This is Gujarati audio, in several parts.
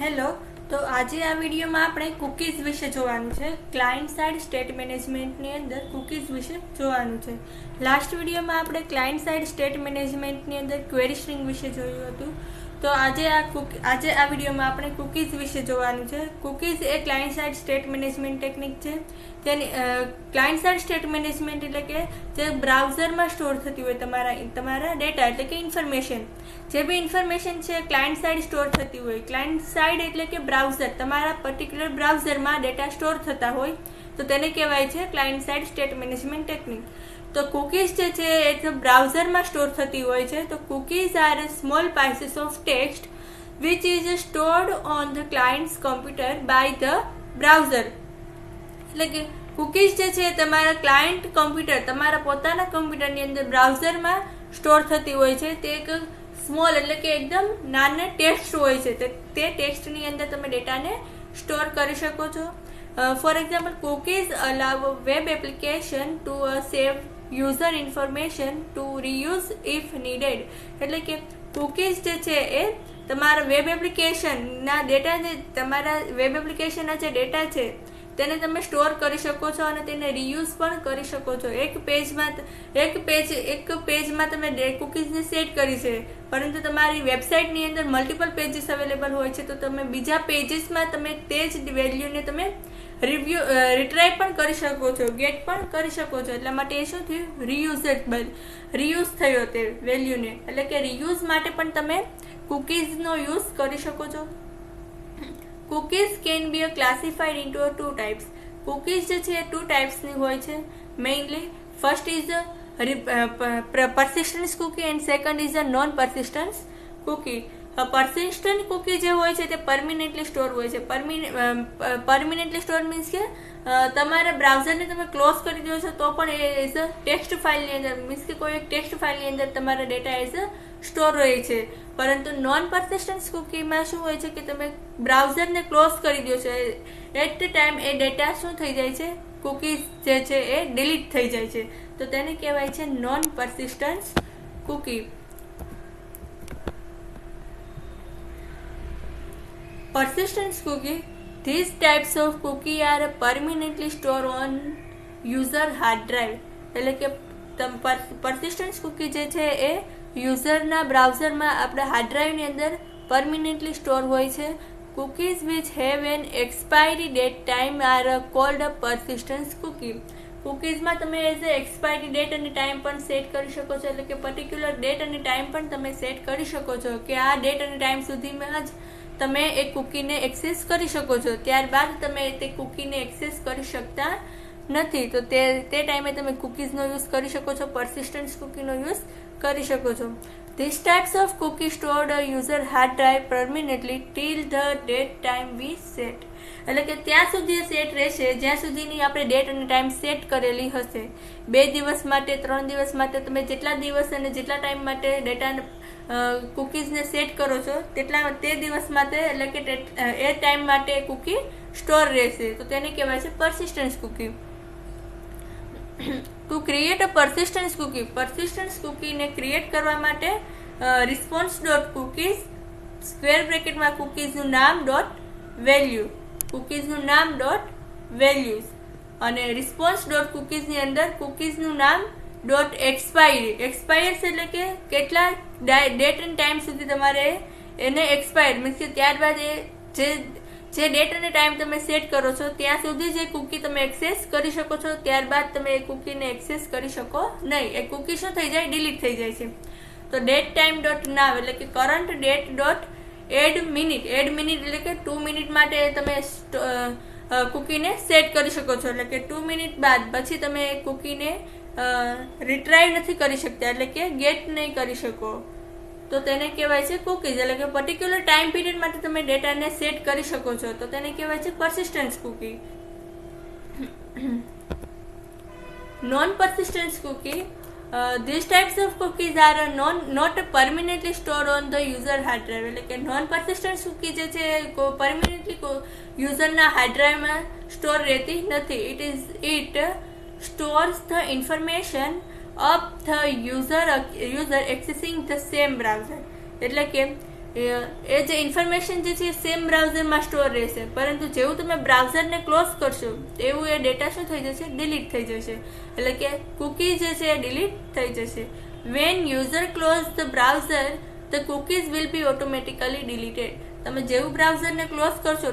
હેલો. તો આજે આ વિડીયોમાં આપણે કૂકીઝ વિશે જોવાનું છે. ક્લાયન્ટ સાઇડ સ્ટેટ મેનેજમેન્ટની અંદર કૂકીઝ વિશે જોવાનું છે. લાસ્ટ વિડીયોમાં આપણે ક્લાયન્ટ સાઇડ સ્ટેટ મેનેજમેન્ટની અંદર ક્વેરી સ્ટ્રિંગ વિશે જોયું હતું. તો આજે આ વિડીયોમાં આપણે કૂકીઝ વિશે જોવાનું છે. કૂકીઝ એ client side state management technique છે. તેની ક્લાયન્ટ સાઇડ સ્ટેટ મેનેજમેન્ટ એટલે કે જે બ્રાઉઝરમાં સ્ટોર થતી હોય તમારા ડેટા એટલે કે ઇન્ફોર્મેશન, જે બી ઇન્ફોર્મેશન છે ક્લાયન્ટ સાઇડ સ્ટોર થતી હોય. ક્લાયન્ટ સાઇડ એટલે કે બ્રાઉઝર, તમારા પર્ટિક્યુલર બ્રાઉઝરમાં ડેટા સ્ટોર થતા હોય તો તેને કહેવાય છે client side state management technique. તો કૂકીઝ જે છે એ બ્રાઉઝરમાં સ્ટોર થતી હોય છે. તો cookies are small pieces of text which is stored on the client's computer by the browser. એટલે કે કૂકીઝ જે છે તમારા ક્લાયન્ટ કમ્પ્યુટર, તમારા પોતાના કમ્પ્યુટરની અંદર બ્રાઉઝરમાં સ્ટોર થતી હોય છે. તે એક સ્મોલ એટલે કે એકદમ નાના ટેક્સ્ટ હોય છે. તે ટેક્સ્ટની અંદર તમે ડેટાને સ્ટોર કરી શકો છો. For example, cookies allow web application to save user information to reuse if needed. એટલે કે કૂકીઝ જે છે એ તમારા વેબ એપ્લિકેશનના ડેટાને, તમારા વેબ એપ્લિકેશનના જે ડેટા છે તેને તમે સ્ટોર કરી શકો છો અને તેને રીયુઝ પણ કરી શકો છો. એક પેજમાં તમે કૂકીઝને સેટ કરી છે, પરંતુ તમારી વેબસાઇટની અંદર મલ્ટિપલ પેજીસ અવેલેબલ હોય છે. તો તમે બીજા પેજીસમાં તમે તે જ વેલ્યુને તમે રિટ્રાઈ પણ કરી શકો છો, ગેટ પણ કરી શકો છો. એટલા માટે એ શું થયું? રીયુઝ થયો તે વેલ્યુને. એટલે કે રીયુઝ માટે પણ તમે કૂકીઝનો યુઝ કરી શકો છો. Cookies can be classified into two types. Cookies જે છે two types ની હોય છે mainly. First is a persistence cookie and second is a non-persistence cookie. persistent cookie જે હોય છે તે પરમિનેન્ટલી સ્ટોર હોય છે. પરમિનેન્ટલી સ્ટોર મીન્સ કે તમારા બ્રાઉઝરને તમે ક્લોઝ કરી દો છો તો પણ એ એઝ અ ટેક્સ્ટ ફાઇલની અંદર, મીન્સ કે કોઈ એક ટેક્સ્ટ ફાઇલની અંદર તમારા ડેટા એઝ અ સ્ટોર રહે છે. પરંતુ નોન પરસિસ્ટન્સ કૂકીમાં શું હોય છે કે તમે બ્રાઉઝરને ક્લોઝ કરી દો છો, એટ ધ ટાઈમ એ ડેટા શું થઈ જાય છે, કૂકીઝ જે છે એ ડિલીટ થઈ જાય છે. તો તેને કહેવાય છે non persistence cookie. Persistence cookie. These types of cookie are permanently stored on user hard drive. એટલે કે persistence cookie જે છે એ યુઝરના બ્રાઉઝરમાં આપણા હાર્ડ ડ્રાઈવની અંદર પરમિનેન્ટલી સ્ટોર હોય છે. Cookies which have an expiry date time are called persistence cookie. કૂકીઝમાં તમે એઝ અ એક્સપાયરી ડેટ અને ટાઈમ પણ સેટ કરી શકો છો. એટલે કે પર્ટિક્યુલર ડેટ અને ટાઈમ પણ તમે સેટ કરી શકો છો કે આ ડેટ અને ટાઈમ સુધીમાં જ તમે એ કૂકીને એક્સેસ કરી શકો છો. ત્યારબાદ તમે તે કૂકીને એક્સેસ કરી શકતા નથી. તો તે ટાઈમે તમે કૂકીઝનો યુઝ કરી શકો છો, persistence કૂકીનો યુઝ કરી શકો છો. These types of cookie stored a user hard drive permanently till the date time we set. એટલે કે ત્યાં સુધી સેટ રહેશે જ્યાં સુધીની આપણે ડેટ અને ટાઈમ સેટ કરેલી હશે. 2 દિવસ માટે, 3 દિવસ માટે, તમે જેટલા દિવસ અને જેટલા ટાઈમ માટે ડેટા કૂકીઝને સેટ કરો છો તે દિવસ માટે, એટલે કે એ ટાઈમ માટે કૂકી સ્ટોર રહેશે. તો તેને કહેવાય છે persistence cookie. To create a persistence cookie ને ક્રિએટ કરવા માટે response.cookies સ્ક્વેર બ્રેકેટમાં કૂકીઝનું નામ .values અને response.cookies ની અંદર કૂકીઝનું નામ .expires એટલે કે કેટલા ડેટ એન્ડ ટાઈમ સુધી તમારે એને એક્સપાયર, મીન્સ કે ત્યારબાદ એ જે ડેટ અને ટાઈમ તમે સેટ કરો છો ત્યાં સુધી જ એ કૂકી તમે એક્સેસ કરી શકો છો. ત્યારબાદ તમે એ કૂકીને એક્સેસ કરી શકો નહીં. એ કૂકી શું થઈ જાય? ડિલીટ થઈ જાય છે. તો ડેટ ટાઈમ .now એટલે કે કરંટ ડેટ એડ મિનિટ એટલે કે 2 મિનિટ માટે તમે કૂકીને સેટ કરી શકો છો. એટલે કે 2 મિનિટ બાદ પછી તમે એ કૂકીને રિટ્રાઈવ નથી કરી શકતા, એટલે કે ગેટ નહીં કરી શકો. તો તેને કહેવાય છે કૂકીઝ. એટલે કે પર્ટિક્યુલર ટાઈમ પીરિયડ માટે તમે ડેટાને સેટ કરી શકો છો. તો તેને કહેવાય છે persistence cookie. Non persistence cookie. These types of cookies are not permanently stored on the user hard drive. એટલે કે નોન persistence cookie જે છે પરમિનેન્ટલી યુઝરના હાર્ડ ડ્રાઈવમાં સ્ટોર રહેતી નથી. It stores the information of the user accessing the same browser. એટલે કે એ જે ઇન્ફોર્મેશન જે છે સેમ બ્રાઉઝરમાં સ્ટોર રહેશે, પરંતુ જેવું તમે બ્રાઉઝરને ક્લોઝ કરશો એવું એ ડેટા શું થઈ જશે, ડિલીટ થઈ જશે. એટલે કે કૂકી જે છે એ ડિલીટ થઈ જશે. When user close the browser the cookies will be automatically deleted. તમે જેવું બ્રાઉઝરને ક્લોઝ કરશો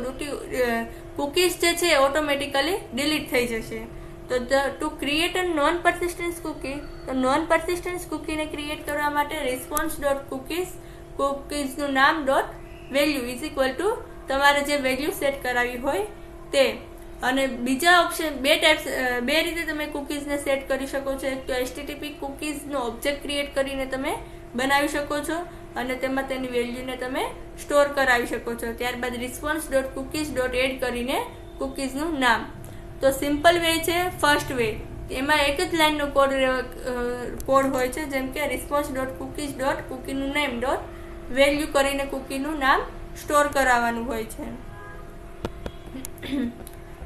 કૂકીઝ જે છે ઓટોમેટિકલી ડિલીટ થઈ જશે. તો to create a non persistence cookie, તો નોન પરસિસ્ટન્સ કૂકીને ક્રિએટ કરવા માટે રિસ્પોન્સ ડોટ કૂકીઝનું નામ dot value is equal to તમારે જે વેલ્યુ સેટ કરાવી હોય તે. અને બીજા ઓપ્શન બે રીતે તમે કૂકીઝને સેટ કરી શકો છો. એક તો HTTP કૂકીઝનો ઓબ્જેક્ટ ક્રિએટ કરીને તમે બનાવી શકો છો અને તેમાં તેની વેલ્યુને તમે સ્ટોર કરાવી શકો છો. ત્યારબાદ response dot cookies dot add કરીને કૂકીઝનું નામ. તો સિમ્પલ વે છે ફર્સ્ટ વે, એમાં એક જ લાઇનનો કોડ હોય છે, જેમ કે રિસ્પોન્સ ડોટ કૂકીઝ ડોટ કૂકીનું નેમ ડોટ વેલ્યુ કરીને કૂકીનું નામ સ્ટોર કરાવવાનું હોય છે.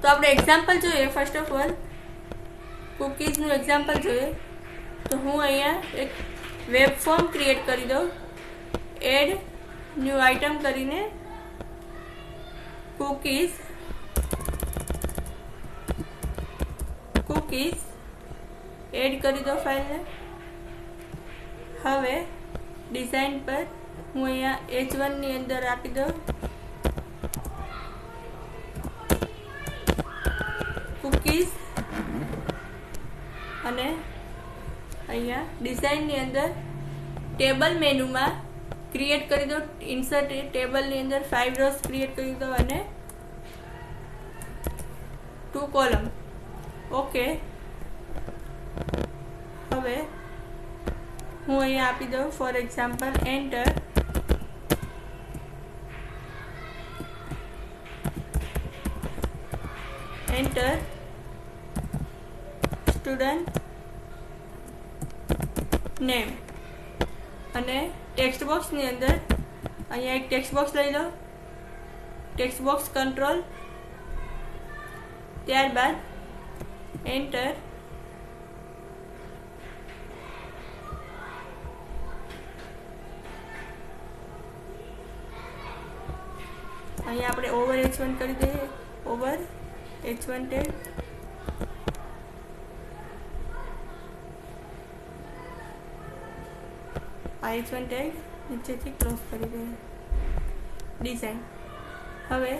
તો આપણે એક્ઝામ્પલ જોઈએ. ફર્સ્ટ ઓફ ઓલ કૂકીઝનું એક્ઝામ્પલ જોઈએ. તો હું અહીંયા એક વેબ ફોર્મ ક્રિએટ કરી દઉં. એડ ન્યૂ આઇટમ કરીને કૂકીઝ એડ કરી દો ફાઇલને. હવે ડિઝાઇન પર હું અહીંયા H1 ની અંદર આપી દઉં કૂકીઝ અને અહીંયા ડિઝાઇનની અંદર ટેબલ મેનુમાં ક્રિએટ કરી દો. ઇન્સર્ટ ટેબલની અંદર 5 રોઝ ક્રિએટ કરી દો અને 2 કોલમ. ઓકે. હવે હું અહીંયા આપી દઉં for example enter student name અને ટેક્સ્ટ બોક્સની અંદર અહીંયા એક ટેક્સ્ટ બોક્સ લઈ લો. ટેક્સ્ટ બોક્સ કંટ્રોલ, ત્યારબાદ એન્ટર. અહીંયા આપણે ઓવર H1 કરી દઈએ. Over H1 tag. આ H1 ટેગ નીચેથી ક્લોઝ કરી દઈએ. ડિઝાઇન. હવે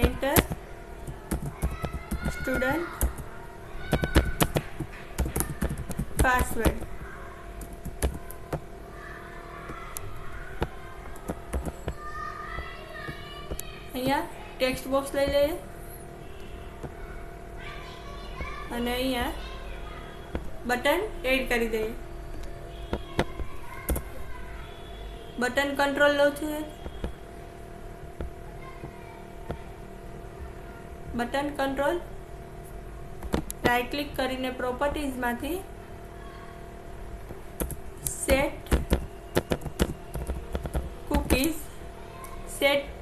એન્ટર સ્ટુડન્ટ પાસવર્ડ. અહીંયા ટેક્સ્ટ બોક્સ લઈ લઈએ અને અહીંયા બટન એડ કરી દઈએ. બટન કંટ્રોલ લઉં છું. બટન કંટ્રોલ રાઈટ ક્લિક કરીને પ્રોપર્ટીઝમાંથી સેટ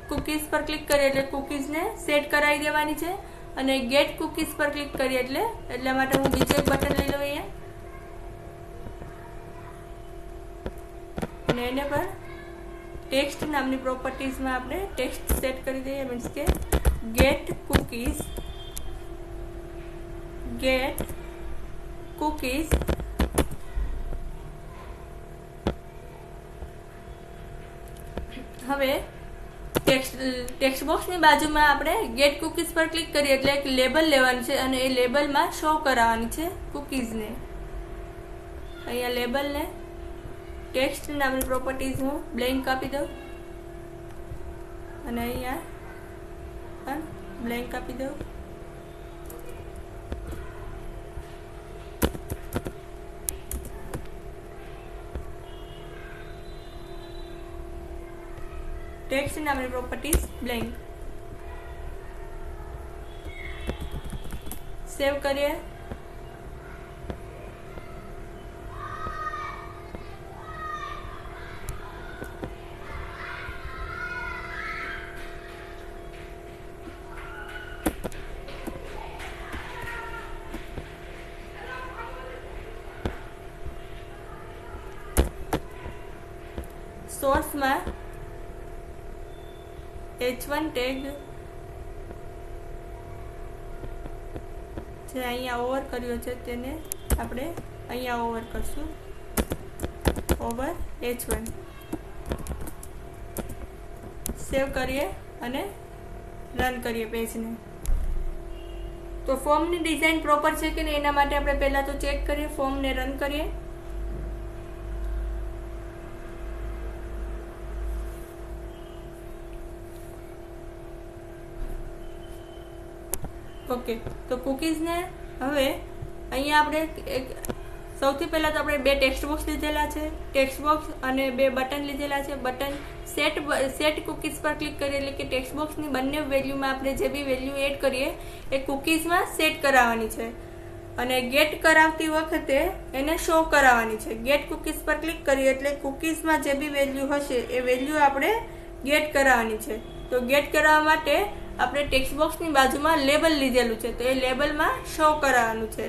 કૂકીઝ પર ક્લિક કરીએ એટલે કૂકીઝને સેટ કરાવી દેવાની છે. અને ગેટ કૂકીઝ પર ક્લિક કરીએ એટલા માટે હું બીજું એક બટન લઈ લઉં અહીંયા અને એને પર ટેક્સ્ટ નામની પ્રોપર્ટીઝમાં આપણે ટેક્સ્ટ સેટ કરી દઈએ. મીન્સ કે ગેટ કૂકીઝ હવે ટેક્સ્ટ બોક્સની બાજુમાં આપણે ગેટ કૂકીઝ પર ક્લિક કરીએ એટલે એક લેબલ લેવાનું છે અને એ લેબલમાં શો કરાવવાની છે કૂકીઝને. અહીંયા લેબલને ટેક્સ્ટ નામની પ્રોપર્ટીઝ હું બ્લેન્ક આપી દઉં અને અહીંયા પણ બ્લેન્ક આપી દઉં. ટેક્સ્ટ નામની પ્રોપર્ટીઝ બ્લેન્ક. સેવ કરીએ. સોર્સમાં h1 ટેગ જે અહીંયા ઓવર કર્યો છે તેને આપણે અહીંયા ઓવર કરશું, ઓવર h1. સેવ કરીએ અને રન કરીએ પેજને. તો ફોર્મની ડિઝાઇન પ્રોપર છે કે નહીં એના માટે આપણે પહેલાં તો ચેક કરીએ, ફોર્મને રન કરીએ. ઓકે, તો કુકીઝને હવે અહીંયા આપણે સૌથી પહેલાં તો આપણે 2 ટેક્સ્ટ બોક્સ લીધેલા છે, ટેક્સ્ટ બોક્સ અને 2 બટન લીધેલા છે. બટન સેટ કુકીઝ પર ક્લિક કરીએ એટલે કે ટેક્સ્ટ બોક્સની બંને વેલ્યુમાં આપણે જે બી વેલ્યુ એડ કરીએ એ કુકીઝમાં સેટ કરાવવાની છે અને ગેટ કરાવતી વખતે એને શો કરાવવાની છે. ગેટ કુકીઝ પર ક્લિક કરીએ એટલે કુકીઝમાં જે બી વેલ્યુ હશે એ વેલ્યુ આપણે ગેટ કરાવવાની છે. તો ગેટ કરાવવા માટે આપણે ટેક્સ્ટ બોક્સની બાજુમાં લેબલ લીધેલું છે, તો એ લેબલમાં શો કરાવવાનું છે.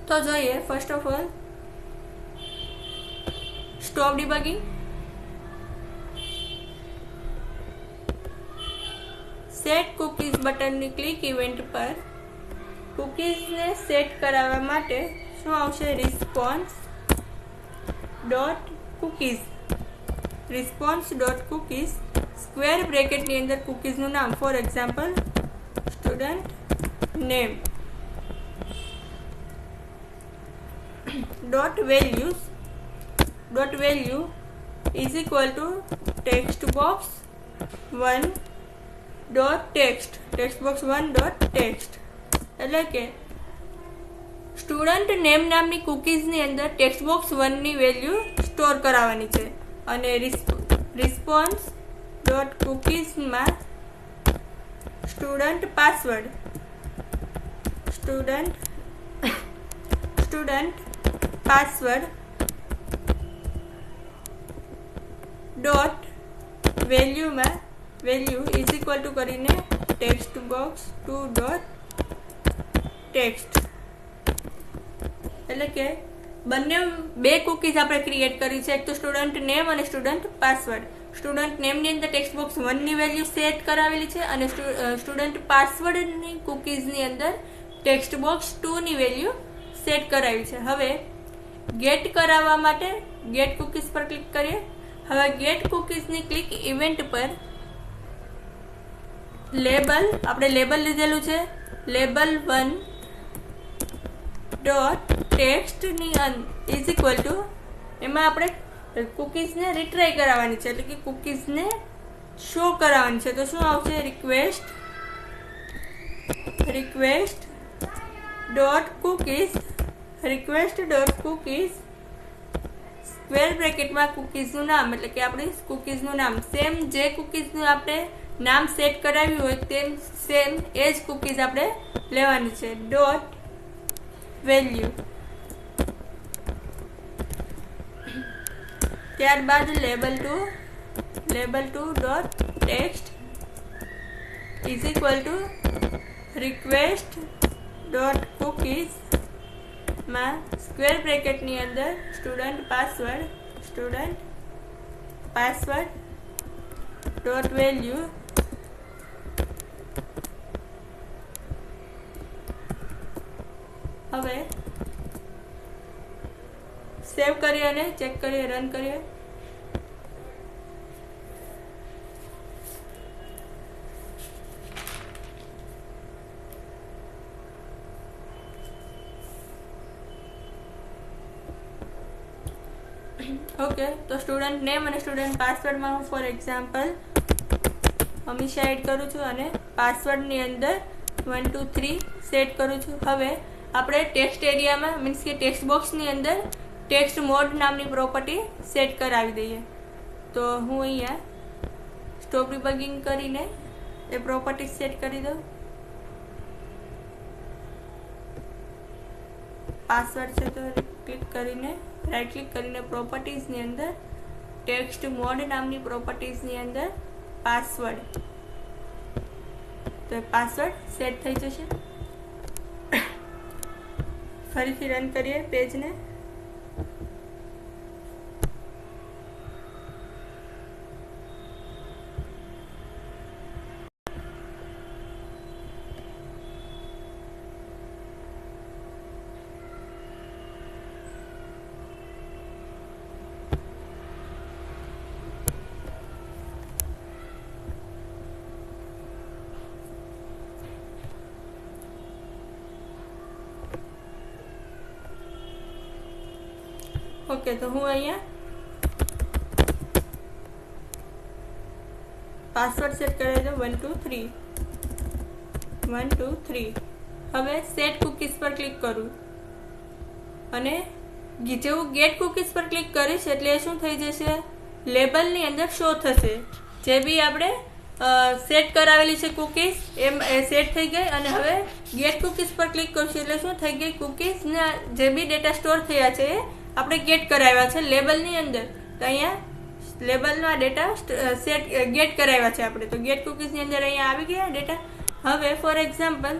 તો જોઈએ, first of all stop debugging, set cookies બટનની ક્લિક ઇવેન્ટ પર કુકીઝને સેટ કરાવવા માટે શું આવશે? Response dot cookies, response dot cookies square બ્રેકેટની અંદર કુકીઝનું નામ, for example student name, dot value is equal to text box 1 dot text, text box 1 dot text. એટલે કે સ્ટુડન્ટ નેમ નામની કુકીઝની અંદર ટેક્સ્ટ બોક્સ 1 ની વેલ્યુ સ્ટોર કરાવવાની છે અને રિસ્પોન્સ ડોટ કુકીઝમાં સ્ટુડન્ટ પાસવર્ડ ડોટ વેલ્યુમાં વેલ્યુ ઇઝ ઇક્વલ ટુ કરીને ટેક્સ્ટ બોક્સ 2 ડોટ ટેક્સ્ટ. એટલે કે બંને 2 કુકીઝ આપણે ક્રિએટ કરી છે, એક તો સ્ટુડન્ટ નેમ અને સ્ટુડન્ટ પાસવર્ડ. સ્ટુડન્ટ નેમની અંદર ટેક્સ્ટ બોક્સ 1 ની વેલ્યુ સેટ કરાવેલી છે અને સ્ટુડન્ટ પાસવર્ડની કુકીઝની અંદર ટેક્સ્ટ બોક્સ 2 ની વેલ્યુ સેટ કરાવી છે. હવે ગેટ કરાવવા માટે ગેટ કુકીઝ પર ક્લિક કરીએ. હવે ગેટ કુકીઝની ક્લિક ઇવેન્ટ પર લેબલ, આપણે લેબલ લીધેલું છે, લેબલ 1 ડોટ ટેક્સ્ટની ઇઝ ઇક્વલ ટુ એમાં આપણે કુકીઝને રિટ્રાય કરાવવાની છે, એટલે કે કુકીઝને શો કરાવવાની છે. તો શું આવશે? રિક્વેસ્ટ ડોટ કુકીઝ સ્ક્વેર બ્રેકેટમાં કુકીઝનું નામ, એટલે કે આપણી કુકીઝનું નામ સેમ જે કુકીઝનું આપણે નામ સેટ કરાવ્યું હોય તેમ સેમ એ જ કુકીઝ આપણે લેવાની છે. ડોટ વેલ્યુ, ત્યારબાદ label 2 dot text is equal two request dot cookies માં સ્ક્વેર બ્રેકેટની અંદર સ્ટુડન્ટ પાસવર્ડ ડોટ વેલ્યુ હવે સેવ કરીએ અને ચેક કરીએ, રન કરીએ. ઓકે, તો સ્ટુડન્ટ નેમ અને સ્ટુડન્ટ પાસવર્ડમાં હું ફોર એક્ઝામ્પલ હંમેશા એડ કરું છું અને પાસવર્ડની અંદર 1 2 3 સેટ કરું છું. હવે આપણે ટેક્સ્ટ એરિયામાં મીન્સ કે ટેક્સ્ટ બોક્સની અંદર ટેક્સ્ટ મોડ નામની પ્રોપર્ટી સેટ કરાવી દઈએ. તો હું અહીંયા સ્ટોપ ડિબગિંગ કરીને એ પ્રોપર્ટી સેટ કરી દઉં. પાસવર્ડ છે તો ક્લિક કરીને રાઈટ ક્લિક કરીને પ્રોપર્ટીઝની અંદર ટેક્સ્ટ મોડ નામની પ્રોપર્ટીઝની અંદર પાસવર્ડ, તો પાસવર્ડ સેટ થઈ જશે. ફરીથી રન કરીએ પેજને. ઓકે, તો હું અહીંયા પાસવર્ડ સેટ કરી દઉં 1 2 3 1 2 3. હવે સેટ કૂકીઝ પર ક્લિક કરું અને જેવું ગેટ કૂકીઝ પર ક્લિક કરીશ એટલે શું થઈ જશે, લેબલની અંદર શો થશે. જે બી આપણે સેટ કરાવેલી છે કૂકીઝ એમ સેટ થઈ ગઈ. અને હવે ગેટ કૂકીઝ પર ક્લિક કરશું એટલે શું થઈ ગઈ, કૂકીઝના જે બી ડેટા સ્ટોર થયા છે એ આપણે ગેટ કરાવ્યા છે લેબલની અંદર. તો અહીંયા લેબલના ડેટા સેટ ગેટ કરાવ્યા છે આપણે. તો ગેટ કૂકીઝની અંદર અહીંયા આવી ગયા ડેટા. હવે ફોર એક્ઝામ્પલ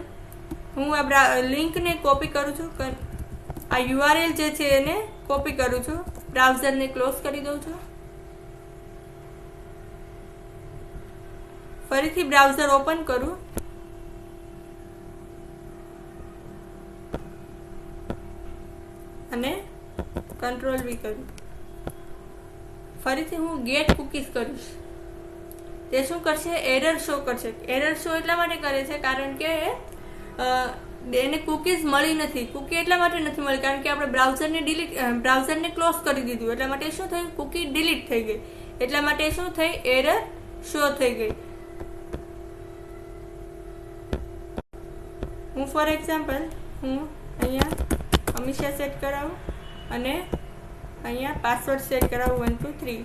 હું આ લિંકને કોપી કરું છું, આ યુઆરએલ જે છે એને કોપી કરું છું, બ્રાઉઝરને ક્લોઝ કરી દઉં છું. ફરીથી બ્રાઉઝર ઓપન કરું અને કંટ્રોલ-V કરું. ફરીથી હું ગેટ કૂકીઝ કરીશ. તે શું કરશે, એરર શો કરશે. એરર શો એટલા માટે કરે છે કારણ કે એને કૂકીઝ મળી નથી. કૂકી એટલા માટે નથી મળી કારણ કે આપણે બ્રાઉઝરને ક્લોઝ કરી દીધું. એટલા માટે શું થયું, કૂકી ડિલીટ થઈ ગઈ. એટલા માટે શું થઈ, એરર શો થઈ ગઈ. હું ફોર એક્ઝામ્પલ હું અહીંયા હંમેશા સેટ કરાવું અને અહીંયા પાસવર્ડ સેટ કરાવું 1 2 3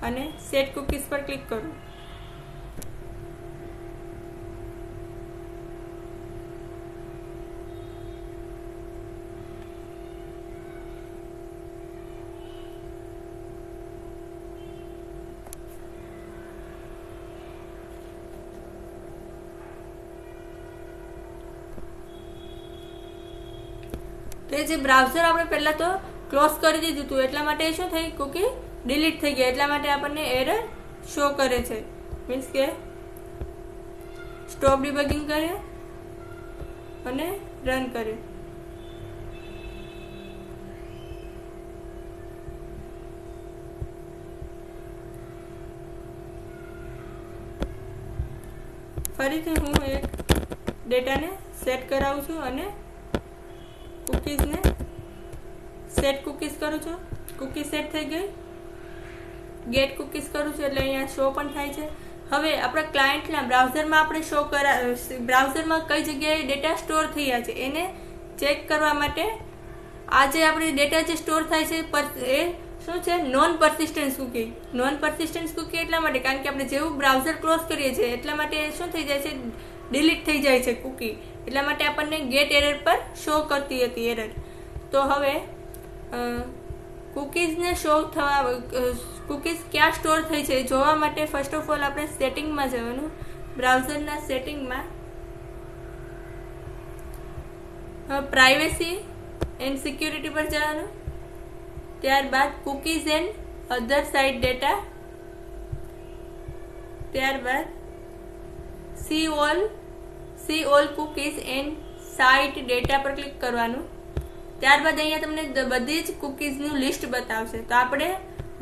અને સેટ કૂકીઝ પર ક્લિક કરું. તો જે બ્રાઉઝર આપણે પહેલા તો ક્લોઝ કરી દીધું હતું એટલા માટે શું થઈ, કૂકી ડિલીટ થઈ ગઈ. એટલા માટે આપણને એરર શો કરે છે. મીન્સ કે સ્ટોપ ડિબગિંગ કરે અને રન કરે. ફરીથી હું એક ડેટાને સેટ કરાવું છું અને કૂકીઝને સેટ કૂકીઝ કરું છું. કૂકી સેટ થઈ ગઈ. ગેટ કૂકીઝ કરું છું એટલે અહીંયા શો પણ થાય છે. હવે આપણા ક્લાયન્ટના બ્રાઉઝરમાં આપણે બ્રાઉઝરમાં કઈ જગ્યાએ ડેટા સ્ટોર થયા છે એને ચેક કરવા માટે આ જે આપણી ડેટા જે સ્ટોર થાય છે એ શું છે, non persistence cookie. Non persistence cookie એટલા માટે કારણ કે આપણે જેવું બ્રાઉઝર ક્લોઝ કરીએ છીએ એટલા માટે શું થઈ જાય છે, ડિલીટ થઈ જાય છે કૂકી. એટલા માટે આપણને ગેટ એરર પર શો કરતી હતી એરર. તો હવે કૂકીઝને શો થવા કૂકીઝ ક્યાં સ્ટોર થઈ છે જોવા માટે ફર્સ્ટ ઓફ ઓલ આપણે સેટિંગમાં જવાનું. બ્રાઉઝરના સેટિંગમાં પ્રાઇવેસી એન્ડ સિક્યુરિટી પર જવાનું. ત્યારબાદ cookies and other site data. ત્યારબાદ see all cookies and site data પર ક્લિક કરવાનું. ત્યારબાદ અહીંયા તમને બધી જ કૂકીઝનું લિસ્ટ બતાવશે. તો આપણે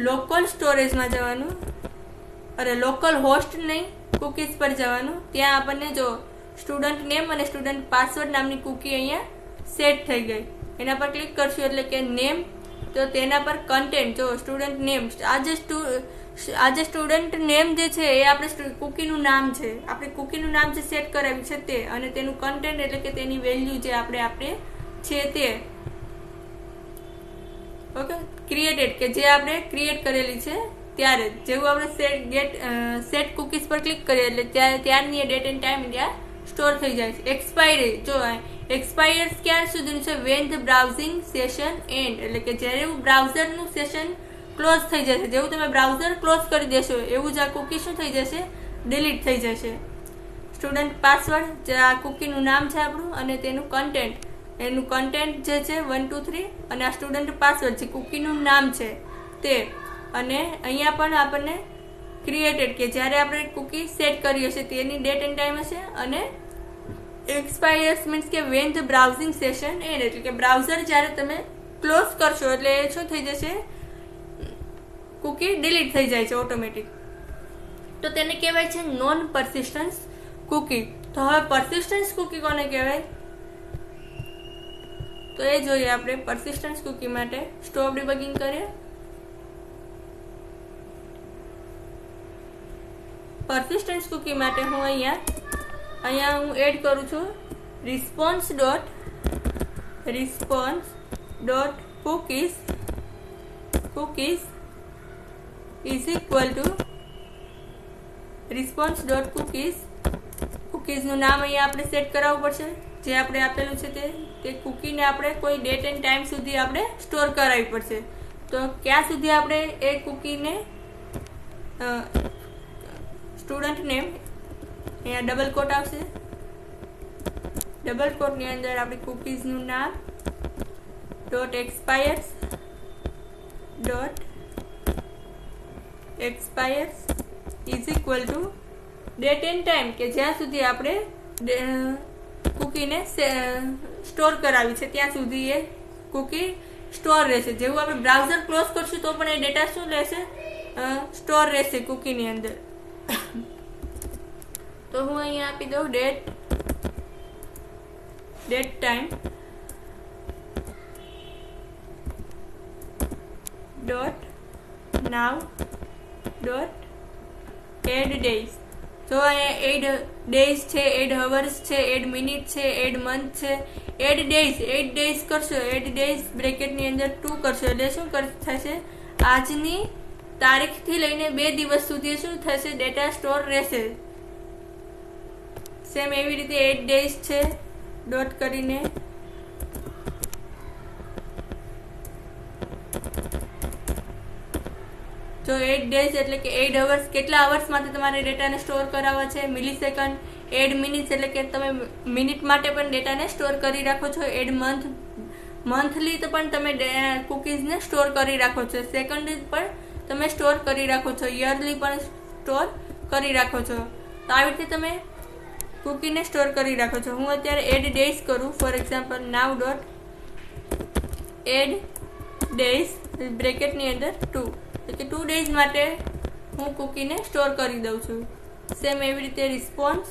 લોકલ સ્ટોરેજમાં જવાનું, લોકલ હોસ્ટ નહીં, કૂકીઝ પર જવાનું. ત્યાં આપણને જો સ્ટુડન્ટ નેમ અને સ્ટુડન્ટ પાસવર્ડ નામની કૂકી અહીંયા સેટ થઈ ગઈ. એના પર ક્લિક કરશું એટલે કે નેમ, તો તેના પર કન્ટેન્ટ જો સ્ટુડન્ટ નેમ, આ જે સ્ટુડન્ટ નેમ જે છે એ આપણે કૂકીનું નામ છે, આપણે કૂકીનું નામ જે સેટ કરાવ્યું છે તે, અને તેનું કન્ટેન્ટ એટલે કે તેની વેલ્યુ જે આપણે છે તે. ઓકે, ક્રિએટેડ કે જે આપણે ક્રિએટ કરેલી છે ત્યારે જેવું આપણે સેટ કૂકીઝ પર ક્લિક કરીએ એટલે ત્યારની ડેટ એન્ડ ટાઈમ ત્યાં સ્ટોર થઈ જાય છે. એક્સપાયરી જો એક્સપાયર્સ ક્યાં સુધીનું છે, when the browsing session and, એટલે કે જ્યારે બ્રાઉઝરનું સેશન ક્લોઝ થઈ જશે, જેવું તમે બ્રાઉઝર ક્લોઝ કરી દેશો એવું જ આ કૂકી શું થઈ જશે, ડિલીટ થઈ જશે. સ્ટુડન્ટ પાસવર્ડ જે આ કૂકીનું નામ છે આપણું અને તેનું કન્ટેન્ટ, એનું કન્ટેન્ટ જે છે 1 2 3 અને આ સ્ટુડન્ટ પાસવર્ડ જે કૂકીનું નામ છે તે. અને અહીંયા પણ આપણને ક્રિએટેડ કે જ્યારે આપણે કૂકી સેટ કરી હશે તેની ડેટ એન્ડ ટાઈમ હશે. અને એક્સપાયર્સ મીન્સ કે when the browsing session and, એટલે કે બ્રાઉઝર જ્યારે તમે ક્લોઝ કરશો એટલે શું થઈ જશે, કૂકી ડિલીટ થઈ જાય છે ઓટોમેટિક. તો તેને કહેવાય છે નોન પર્સિસ્ટન્સ કૂકી. તો હવે પર્સિસ્ટન્સ કૂકી કોને કહેવાય, તો એ જોઈએ આપણે પરસિસ્ટન્સ કુકી માટે. સ્ટોપ ડિબગિંગ કરીએ. પરસિસ્ટન્સ કુકી માટે હું અહીંયા હું એડ કરું છું response dot cookies is equal to response dot cookies નું નામ અહીંયા આપણે સેટ કરાવવું પડશે. જે આપણે આપેલું છે તે કુકીને આપણે કોઈ ડેટ એન્ડ ટાઈમ સુધી આપણે સ્ટોર કરાવવી પડશે. તો ક્યાં સુધી આપણે એ કુકીને સ્ટુડન્ટ નેમ અહીંયા ડબલ કોટ આવશે. ડબલ કોટની અંદર આપણી કુકીઝનું નામ dot expires is equal to date and time કે જ્યાં સુધી આપણે કુકીને સ્ટોર કરાવી છે ત્યાં સુધી એ કુકી સ્ટોર રહેશે. જેવું આપણે બ્રાઉઝર ક્લોઝ કરશું તો પણ એ ડેટા શું રહેશે? સ્ટોર રહેશે કુકીની અંદર. તો હું અહીંયા આપી દઉં date time dot now dot add days. જો અહીંયા એડ ડેઝ છે, એડ હવર્સ છે, એડ મિનિટ છે, એડ મંથ છે, એડ ડેઝ કરશો. એડ ડેઝ બ્રેકેટની અંદર 2 કરશો એટલે શું થશે? આજની તારીખથી લઈને 2 દિવસ સુધી શું થશે? ડેટા સ્ટોર રહેશે. સેમ એવી રીતે 8 ડેઝ છે ડોટ કરીને જો 8 ડેઝ એટલે કે 8 અવર્સ, કેટલા અવર્સ માટે તમારે ડેટાને સ્ટોર કરાવવા છે? મિલીસેકન્ડ. એડ મિનિટ્સ એટલે કે તમે મિનિટ માટે પણ ડેટાને સ્ટોર કરી રાખો છો. એડ મંથલી તો પણ તમે કુકીઝને સ્ટોર કરી રાખો છો. સેકન્ડ પણ તમે સ્ટોર કરી રાખો છો. યરલી પણ સ્ટોર કરી રાખો છો. તો આવી રીતે તમે કુકીને સ્ટોર કરી રાખો છો. હું અત્યારે એડ ડેઝ કરું. For example now dot add days બ્રેકેટની અંદર 2 એટલે કે 2 ડેઝ માટે હું કુકીને સ્ટોર કરી દઉં છું. સેમ એવી રીતે રિસ્પોન્સ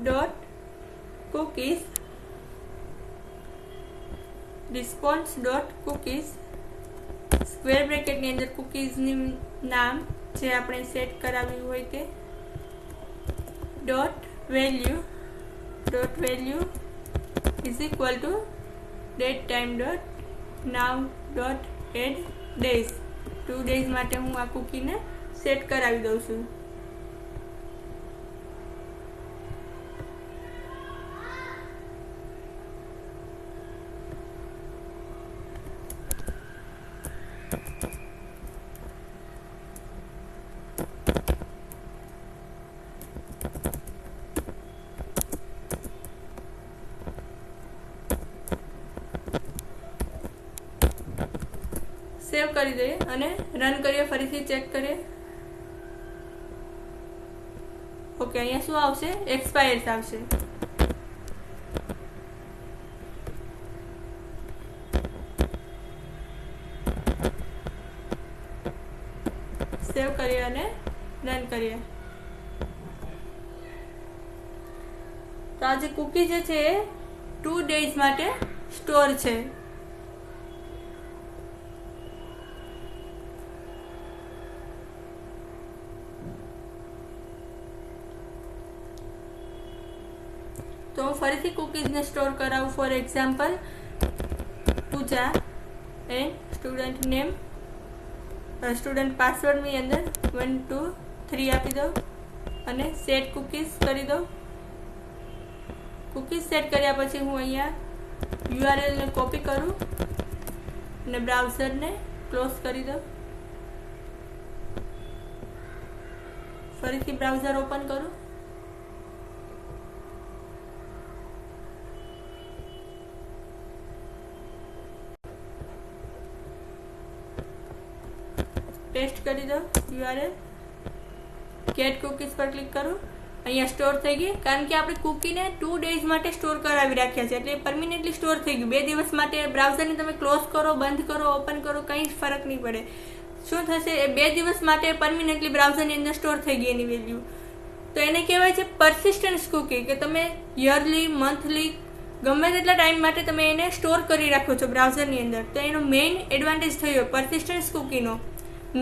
ડોટ કુકીઝ સ્ક્વેર બ્રેકેટની અંદર કુકીઝની નામ જે આપણે સેટ કરાવ્યું હોય તે dot value is equal to date time dot now dot add days. 2 days માટે હું આ કુકીને સેટ કરાવી દઉં છું. સેવ કરી દઈએ અને રન કરીએ. ફરીથી ચેક કરીએ. ઓકે, અહીંયા શું આવશે? એક્સપાયર્સ આવશે. સેવ કરીએ અને રન કરીએ. તો આ જે કુકી જે છે એ 2 ડેઝ માટે સ્ટોર છે. તો હું ફરીથી કુકીઝને સ્ટોર કરાવું. For example Pooja and student name, student પાસવર્ડની અંદર 1 2 3 આપી દઉં અને સેટ કુકીઝ કરી દઉં. કુકીઝ સેટ કર્યા પછી હું અહીંયા યુઆરએલને કોપી કરું અને બ્રાઉઝરને ક્લોઝ કરી દઉં. ફરીથી બ્રાઉઝર ઓપન કરું. પેસ્ટ કરી દો યુઆરએલ. ગેટ કુકીઝ પર ક્લિક કરું. અહીંયા સ્ટોર થઈ ગઈ. કારણ કે આપણે કુકીને 2 ડેઝ માટે સ્ટોર કરાવી રાખ્યા છે એટલે પરમિનેન્ટલી સ્ટોર થઈ ગયું. 2 દિવસ માટે બ્રાઉઝરને તમે ક્લોઝ કરો, બંધ કરો, ઓપન કરો, કંઈ ફરક નહીં પડે. શું થશે? એ 2 દિવસ માટે પરમિનેન્ટલી બ્રાઉઝરની અંદર સ્ટોર થઈ ગઈ એની વેલ્યુ. તો એને કહેવાય છે પરસિસ્ટન્સ કુકી, કે તમે યરલી, મંથલી ગમે તેટલા ટાઈમ માટે તમે એને સ્ટોર કરી રાખો છો બ્રાઉઝરની અંદર, તો એનો મેઇન એડવાન્ટેજ થયો પરસિસ્ટન્સ કૂકીનો.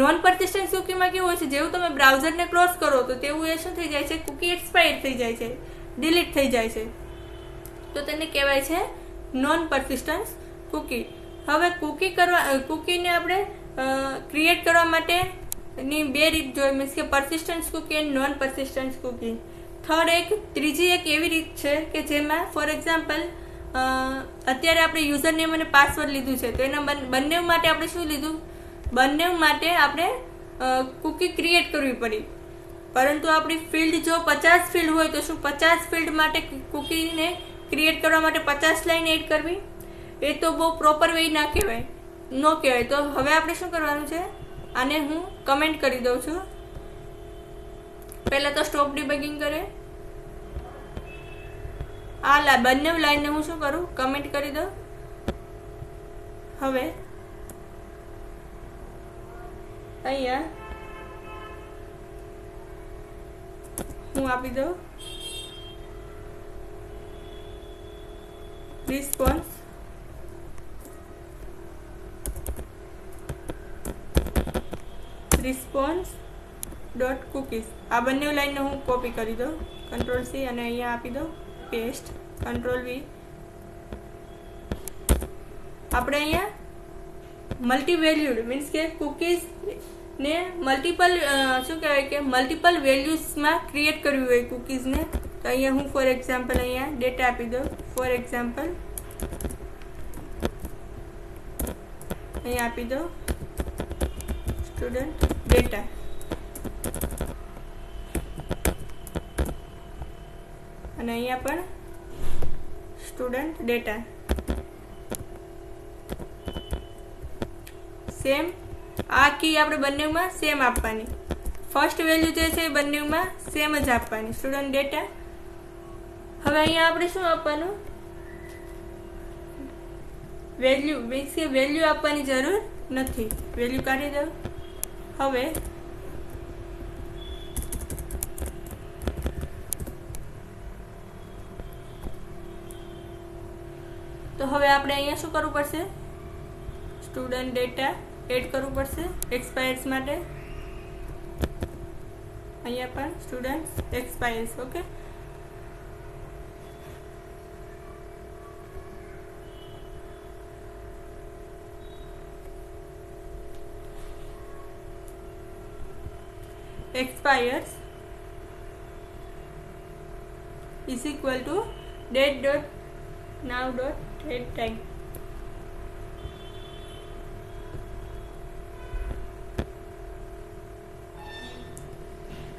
નોન પરસિસ્ટન્સ કૂકીમાં કેવું હોય છે, જેવું તમે બ્રાઉઝરને ક્લોઝ કરો તો તેવું એ શું થઈ જાય છે, કૂકી એક્સપાયર થઈ જાય છે, ડિલીટ થઈ જાય છે, તો તેને કહેવાય છે નોન પરસિસ્ટન્સ કૂકી. હવે કૂકીને આપણે ક્રિએટ કરવા માટેની બે રીત જોઈએ, મીન્સ કે પરસિસ્ટન્સ કૂકી અને નોન પરસિસ્ટન્સ કૂકી. ત્રીજી એક એવી રીત છે કે જેમાં ફોર એક્ઝામ્પલ અત્યારે આપણે યુઝર નેમ અને પાસવર્ડ લીધું છે, તો એના બંને માટે આપણે શું લીધું, બંને માટે આપણે કૂકી ક્રિએટ કરવી પડી. પરંતુ આપણી ફિલ્ડ જો 50 ફિલ્ડ હોય તો શું 50 ફિલ્ડ માટે કૂકીને ક્રિએટ કરવા માટે 50 લાઈન એડ કરવી, એ તો બહુ પ્રોપર વે ન કહેવાય. તો હવે આપણે શું કરવાનું છે, આને હું કમેન્ટ કરી દઉં છું. પહેલા તો સ્ટોપ ડિબગિંગ કરે, આ બંને લાઈનને હું શું કરું, કમેન્ટ કરી દઉં. હવે અહીંયા હું આપી દઉં રિસ્પોન્સ ડોટ કુકીઝ. આ બંને લાઈનને હું કોપી કરી દઉં, Ctrl C અને અહીંયા આપી દઉં પેસ્ટ, Ctrl V. આપણે અહીંયા મલ્ટી વેલ્યુડ મીન્સ કે કુકીઝ ને મલ્ટિપલ મલ્ટિપલ વેલ્યુઝમાં ક્રિએટ કરવી હોય કુકીઝને, તો અહીંયા હું ફોર એક્ઝામ્પલ અહીંયા ડેટા આપી દઉં. ફોર એક્ઝામ્પલ અહીંયા આપી દઉં સ્ટુડન્ટ ડેટા. અને અહીંયા પણ સ્ટુડન્ટ ડેટા. સેમ આ કી આપણે બંનેમાં સેમ આપવાની, ફર્સ્ટ વેલ્યુ જે છે એ બંનેમાં સેમ જ આપવાની, સ્ટુડન્ટ ડેટા. હવે અહીંયા આપણે શું આપવાનું, વેલ્યુ મીન્સ કે વેલ્યુ આપવાની જરૂર નથી, વેલ્યુ કાઢી દો. હવે આપણે અહીંયા શું કરવું પડશે, સ્ટુડન્ટ ડેટા એડ કરવું પડશે એક્સપાયર્સ માટે. અહીંયા પણ student expires. Okay, expires is equal to date.now.datetime.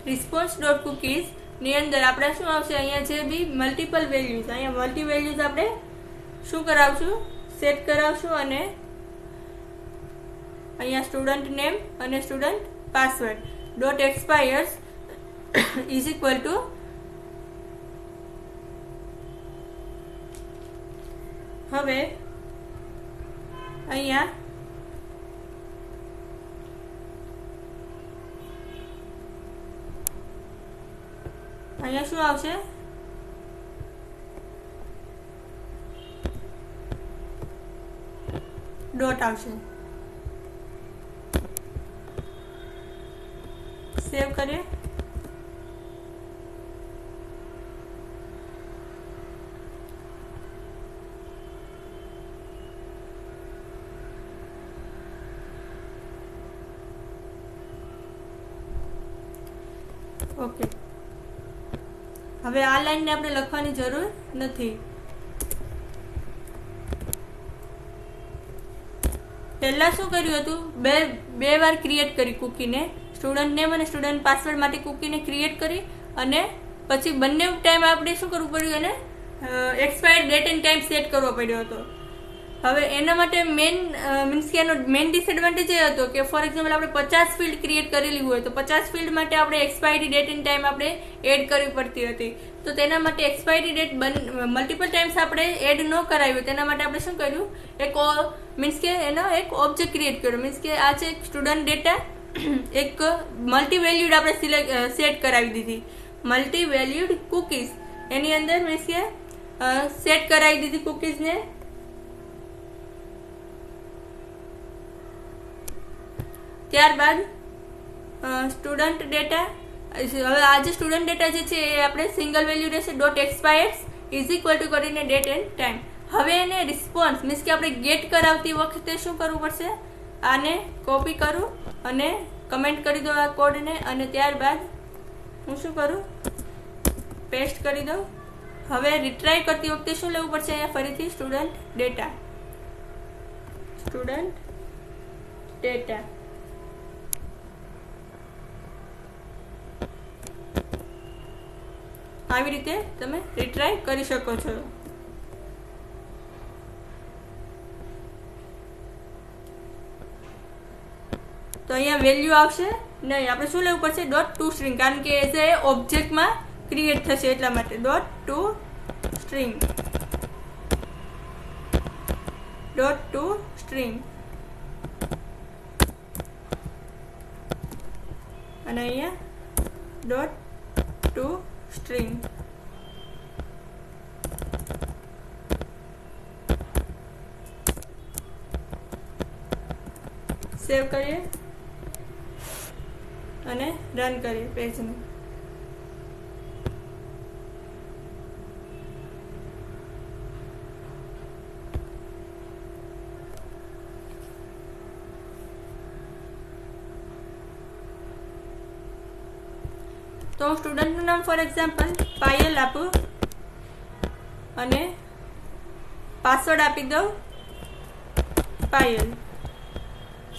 response.cookies ની અંદર આપણે શું આવશે, અહીંયા જે બી મલ્ટિપલ વેલ્યુઝ, અહીંયા મલ્ટી વેલ્યુઝ આપણે શું કરાવશું, સેટ કરાવશું. અને અહીંયા સ્ટુડન્ટ નેમ અને student password dot expires is equal to હવે અહીંયા શું આવશે, ડોટ આવશે. સેવ કરીએ. ઓકે, હવે આ લાઈનને આપણે લખવાની જરૂર નથી. પહેલા શું કર્યું હતું, બે વાર ક્રિએટ કરી કૂકીને, સ્ટુડન્ટ નેમ અને સ્ટુડન્ટ પાસવર્ડ માટે કૂકીને ક્રિએટ કરી, અને પછી બંને ટાઈમ આપણે શું કરવું પડ્યું, એને expire date and time set કરવો પડ્યો હતો. હવે એના માટે મીન્સ કે એનો મેઇન ડિસએડવાન્ટેજ એ હતો કે ફોર એક્ઝામ્પલ આપણે 50 ફિલ્ડ ક્રિએટ કરેલી હોય તો 50 ફિલ્ડ માટે આપણે એક્સપાયરી ડેટ એન્ડ ટાઈમ આપણે એડ કરવી પડતી હતી. તો તેના માટે એક્સપાયરી ડેટ મલ્ટિપલ ટાઈમ્સ આપણે એડ ન કરાવ્યું, તેના માટે આપણે શું કર્યું, એક મીન્સ કે એનો એક ઓબ્જેક્ટ ક્રિએટ કર્યો. મીન્સ કે આ છે સ્ટુડન્ટ ડેટા, એક મલ્ટી વેલ્યુડ આપણે સેટ કરાવી દીધી, મલ્ટી વેલ્યુડ કુકીઝ. એની અંદર મીન્સ કે સેટ કરાવી દીધી કુકીઝને. ત્યારબાદ સ્ટુડન્ટ ડેટા, હવે આ જે સ્ટુડન્ટ ડેટા જે છે એ આપણે સિંગલ વેલ્યુ રહેશે dot expires is equal to કરીને ડેટ એન્ડ ટાઈમ. હવે એને રિસ્પોન્સ મીન્સ કે આપણે ગેટ કરાવતી વખતે શું કરવું પડશે, આને કોપી કરું અને કમેન્ટ કરી દો આ કોડને, અને ત્યારબાદ હું શું કરું, પેસ્ટ કરી દઉં. હવે રિટ્રાય કરતી વખતે શું લેવું પડશે, અહીંયા ફરીથી સ્ટુડન્ટ ડેટા આવી રીતે તમે રિટ્રાય કરી શકો છો. તો અહીંયા વેલ્યુ આવશે નહીં, આપણે શું લેવું પડશે, ડોટ ટુ સ્ટ્રિંગ, કારણ કે એઝ એ ઓબ્જેક્ટમાં ક્રિએટ થશે એટલા માટે. ડોટ ટુ સ્ટ્રિંગ અને અહીંયા ડોટ ટુ સ્ટ્રિંગ. સેવ કરીએ અને રન કરીએ પેજને. તો હું સ્ટુડન્ટનું નામ ફોર એક્ઝામ્પલ પાયલ આપું અને પાસવર્ડ આપી દઉં પાયલ.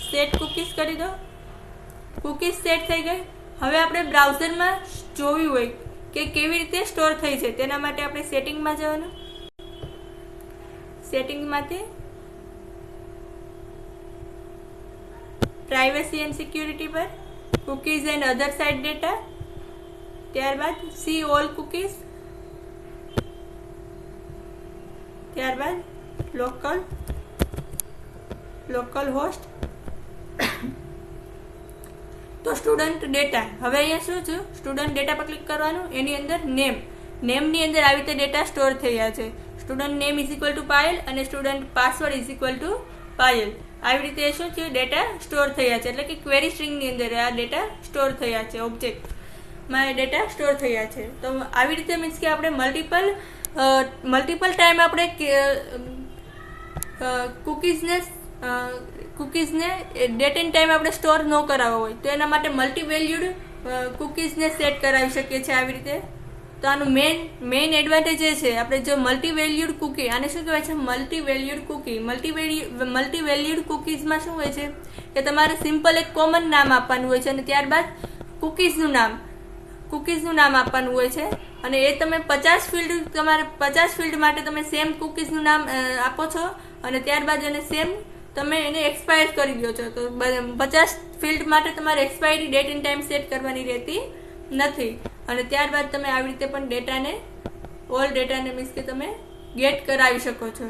સેટ કુકીઝ કરી દો. કુકીઝ સેટ થઈ ગઈ. હવે આપણે બ્રાઉઝરમાં જોયું હોય કે કેવી રીતે સ્ટોર થઈ છે, તેના માટે આપણે સેટિંગમાં જવાનું. સેટિંગમાંથી પ્રાઇવસી એન્ડ સિક્યુરિટી પર cookies and other site data, ત્યારબાદ સી ઓલ કુકીઝ, ત્યારબાદ લોકલ હોસ્ટ. તો સ્ટુડન્ટ ડેટા, હવે અહીંયા શું છે, સ્ટુડન્ટ ડેટા પર ક્લિક કરવાનું. એની અંદર નેમની અંદર આવી રીતે ડેટા સ્ટોર થયા છે. Student name is equal to Payal અને student password is equal to Payal. આવી રીતે શું છે, ડેટા સ્ટોર થયા છે. એટલે કે ક્વેરી સ્ટ્રિંગની અંદર આ ડેટા સ્ટોર થયા છે, ઓબ્જેક્ટમાં ડેટા સ્ટોર થયા છે. તો આવી રીતે મીન્સ કે આપણે મલ્ટિપલ ટાઈમ આપણે કુકીઝને ડેટ એન્ડ ટાઈમ આપણે સ્ટોર ન કરાવવો હોય તો એના માટે મલ્ટી વેલ્યુડ કુકીઝને સેટ કરાવી શકીએ છીએ આવી રીતે. તો આનું મેઇન એડવાન્ટેજ એ છે, આપણે જો મલ્ટી વેલ્યુડ કુકી, આને શું કહેવાય છે, multi valued cookie. Multi valued કુકીઝમાં શું હોય છે કે તમારે સિમ્પલ એક કોમન નામ આપવાનું હોય છે અને ત્યારબાદ કુકીઝનું નામ આપવાનું હોય છે. અને એ તમે 50 ફિલ્ડ માટે તમે સેમ કુકીઝનું નામ આપો છો અને ત્યારબાદ એને સેમ તમે એને એક્સપાયર કરી દો છો. તો 50 ફિલ્ડ માટે તમારે expiry date and time set કરવાની રહેતી નથી. અને ત્યારબાદ તમે આવી રીતે પણ ઓલ ડેટાને મીન્સ કે તમે ગેટ કરાવી શકો છો.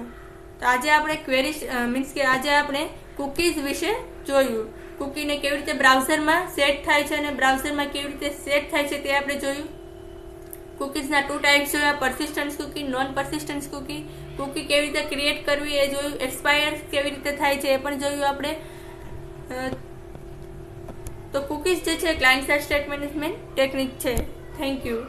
તો આજે આપણે આજે આપણે કુકીઝ વિશે જોયું. કુકીને કેવી રીતે બ્રાઉઝરમાં સેટ થાય છે અને બ્રાઉઝરમાં કેવી રીતે સેટ થાય છે તે આપણે જોયું. કુકીઝના 2 ટાઈપ્સ જોયા, પરસિસ્ટન્સ કુકી, નોન પરસિસ્ટન્સ કુકી. કુકી કેવી રીતે ક્રિએટ કરવી એ જોયું. એક્સપાયર કેવી રીતે થાય છે એ પણ જોયું આપણે. તો કુકીઝ જે છે client side state management technique છે. Thank you.